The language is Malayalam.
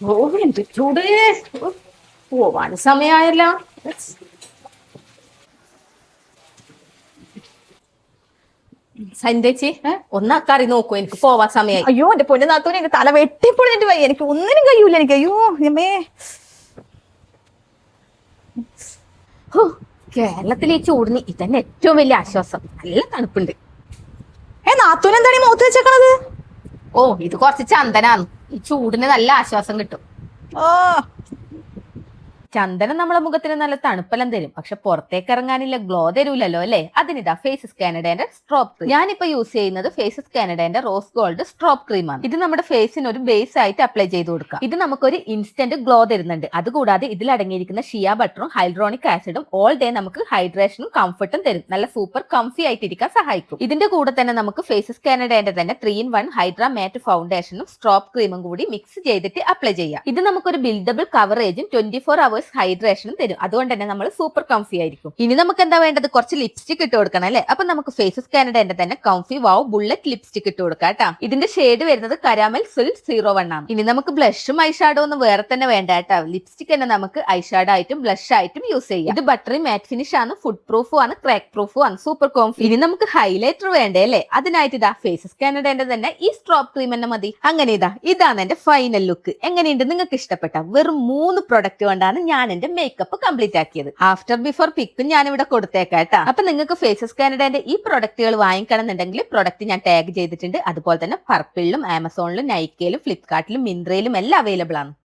ഓ എന്ത് ചൂട്. ഓ, പോവാൻ സമയായല്ലോ. സന്ധ്യച്ചി ഒന്നക്കറി നോക്കൂ, എനിക്ക് പോവാൻ സമയായി. അയ്യോ എന്റെ പൊന്നു നാത്തൂനെ, എനിക്ക് തല വെട്ടിപ്പൊളിഞ്ഞിട്ട് വയ്യ. എനിക്ക് ഒന്നിനും കഴിയൂല. എനിക്ക് അയ്യോ ഞമ്മേ. ഹോ, കേരളത്തിലെ ഈ ചൂടിന് ഇതന്നെ ഏറ്റവും വലിയ ആശ്വാസം. നല്ല തണുപ്പുണ്ട്. നാത്തൂൻ എന്താണ് ഈ മുഖത്ത് വെച്ചേക്കണത്? ഓ, ഇത് കുറച്ച് ചന്ദനാന്ന്. ഈ ചൂടിന് നല്ല ആശ്വാസം കിട്ടും. ഓ, ചന്ദനം നമ്മളെ മുഖത്തിന് നല്ല തണുപ്പെല്ലാം തരും, പക്ഷെ പുറത്തേക്ക് ഇറങ്ങാനില്ല ഗ്ലോ തരൂലല്ലോ അല്ലെ. അതിനിതാ ഫേസസ് കാനഡേന്റെ സ്ട്രോപ്പ് ക്രീം. ഞാനിപ്പോ യൂസ് ചെയ്യുന്നത് ഫേസസ് കാനഡേന്റെ റോസ് ഗോൾഡ് സ്ട്രോപ്പ് ക്രീം ആണ്. ഇത് നമ്മുടെ ഫേസിന് ഒരു ബേസ് ആയിട്ട് അപ്ലൈ ചെയ്ത് കൊടുക്കാം. ഇത് നമുക്കൊരു ഇൻസ്റ്റന്റ് ഗ്ലോ തരുന്നുണ്ട്. അതുകൂടാതെ ഇതിൽ അടങ്ങിയിരിക്കുന്ന ഷിയ ബട്ടറും ഹൈഡ്രോണിക് ആസിഡും ഓൾ ഡേ നമുക്ക് ഹൈഡ്രേഷനും കംഫർട്ടും തരും. നല്ല സൂപ്പർ കംഫി ആയിട്ടിരിക്കാൻ സഹായിക്കും. ഇതിന്റെ കൂടെ തന്നെ നമുക്ക് ഫേസസ് കാനഡേന്റെ തന്നെ 3-in-1 ഹൈഡ്ര മാറ്റ് ഫൗണ്ടേഷനും സ്ട്രോപ്പ് ക്രീമും കൂടി മിക്സ് ചെയ്തിട്ട് അപ്ലൈ ചെയ്യാം. ഇത് നമുക്കൊരു ബിൽഡബിൾ കവറേജും 24 hours ഹൈഡ്രേഷനും തരും. അതുകൊണ്ട് തന്നെ നമ്മൾ സൂപ്പർ കംഫി ആയിരിക്കും. ഇനി നമുക്ക് എന്താ വേണ്ടത്? കുറച്ച് ലിപ്സ്റ്റിക് ഇട്ട് കൊടുക്കണം അല്ലെ. അപ്പൊ നമുക്ക് ഫേസസ് കാനഡേന്റെ തന്നെ കംഫി വാവ് ബുള്ളറ്റ് ലിപ്സ്റ്റിക് ഇട്ട് കൊടുക്കാം കേട്ടാ. ഇതിന്റെ ഷെയ്ഡ് വരുന്നത് കരാമൽ സിൽക്ക് 01 ആണ്. ഇനി നമുക്ക് ബ്ലഷും ഐഷാഡോ ഒന്നും വേറെ തന്നെ വേണ്ട കേട്ടാ. ലിപ്സ്റ്റിക് തന്നെ നമുക്ക് ഐഷാഡോ ആയിട്ടും ബ്ലഷ് ആയിട്ടും യൂസ് ചെയ്യാം. ഇത് ബട്ടറി മാറ്റ് ഫിനിഷ് ആണ്, ഫുഡ് പ്രൂഫും ആണ്, ക്രാക്ക് പ്രൂഫും ആണ്, സൂപ്പർ കോംഫി. ഇനി നമുക്ക് ഹൈലൈറ്റർ വേണ്ടേ അല്ലേ. അതിനായിട്ട് ഇതാ ഫേസസ് കാനഡേന്റെ തന്നെ ഈ സ്ട്രോപ്പ് ക്രീം തന്നെ മതി. അങ്ങനെ ഇതാണ് എന്റെ ഫൈനൽ ലുക്ക്. എങ്ങനെയുണ്ട്? നിങ്ങൾക്ക് ഇഷ്ടപ്പെട്ട? വെറും 3 പ്രൊഡക്റ്റ് കൊണ്ടാണ് ഞാൻ എന്റെ മേക്കപ്പ് കംപ്ലീറ്റ് ആക്കിയത്. ആഫ്റ്റർ ബിഫോർ പിക്കും ഞാൻ ഇവിടെ കൊടുത്തേക്കാട്ടാ. അപ്പൊ നിങ്ങൾക്ക് ഫേസസ് കാനഡേന്റെ ഈ പ്രൊഡക്റ്റുകൾ വാങ്ങിക്കണം എന്നുണ്ടെങ്കിൽ പ്രൊഡക്റ്റ് ഞാൻ ടാഗ് ചെയ്തിട്ടുണ്ട്. അതുപോലെ തന്നെ പർപ്പിളിലും ആമസോണിലും നൈക്കയിലും ഫ്ലിപ്കാർട്ടിലും മിന്ത്രയിലും എല്ലാം അവൈലബിൾ ആണ്.